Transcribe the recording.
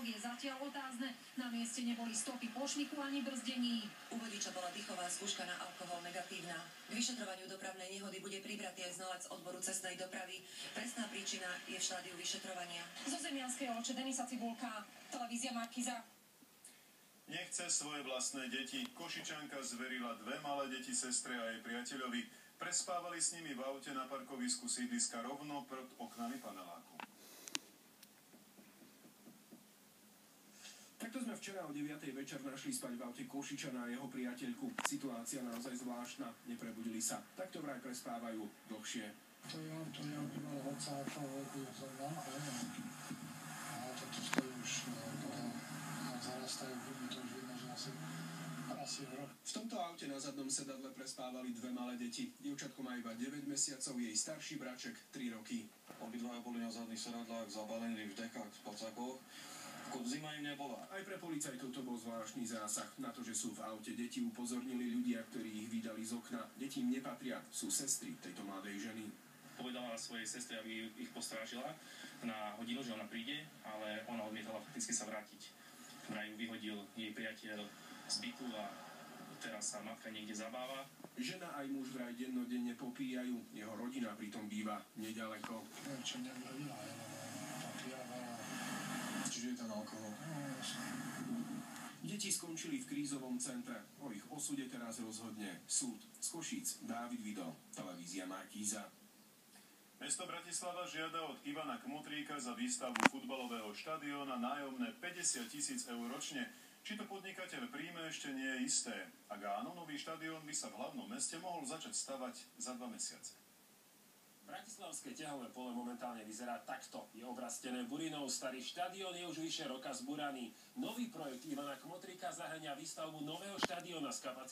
Výsledok je zatiaľ otázne. Na mieste neboli stopy po šmiku ani brzdení. U vodiča bola dýchová skúška na alkohol negatívna. K vyšetrovaniu dopravnej nehody bude pribratý aj znalec odboru cestnej dopravy. Presná príčina je v štádiu vyšetrovania. Zo Zemianskej Olče Denisa Cibulka, televízia Markíza. Nechce svoje vlastné deti. Košičanka zverila dve malé deti sestre a jej priateľovi. Prespávali s nimi v aute na parkovisku sídliska rovno pred oknami paneláku. Takto sme včera o 9. večer našli spať v aute Košičana a jeho priateľku. Situácia naozaj zvláštna. Neprebudili sa. Takto vraj prespávajú dlhšie. To je auto, ja by mal hoca ako zrovna, a toto stojí už zarastajú gumy, to už vidno, že asi rok. V tomto aute na zadnom sedadle prespávali dve malé deti. Dievčatko má iba 9 mesiacov, jej starší braček 3 roky. Obidvaja boli na zadných sedadlách zabalení v dekách v pacákoch. Zima im nebola. Aj pre policajtov to bol zvláštny zásah. Na to, že sú v aute deti, upozornili ľudia, ktorí ich vydali z okna. Deti im nepatria, sú sestry tejto mladej ženy. Povedala svojej sestre, aby ich postrážila na hodinu, že ona príde, ale ona odmietala fakticky sa vrátiť. Vraj ju vyhodil jej priateľ z bytu a teraz sa matka niekde zabáva. Žena aj muž vraj dennodenne popíjajú. Jeho rodina pritom býva nedaleko. Čo nevravila, popíjavala. Čiže je ten alkohol. Deti skončili v krízovom centre. O ich osude teraz rozhodne súd z Košíc. Dávid Vidal, televízia Markíza. Mesto Bratislava žiada od Ivana Kmotríka za výstavbu futbalového štadióna nájomné 50 000 eur ročne. Či to podnikateľ príjme, ešte nie je isté. Ak áno, nový štadión by sa v hlavnom meste mohol začať stavať za 2 mesiace. Bratislavské ťahové pole momentálne vyzerá takto. Je obrastené burinou, starý štadión je už vyše roka zburaný. Nový projekt Ivana Kmotríka zahŕňa výstavbu nového štadióna s kapacitou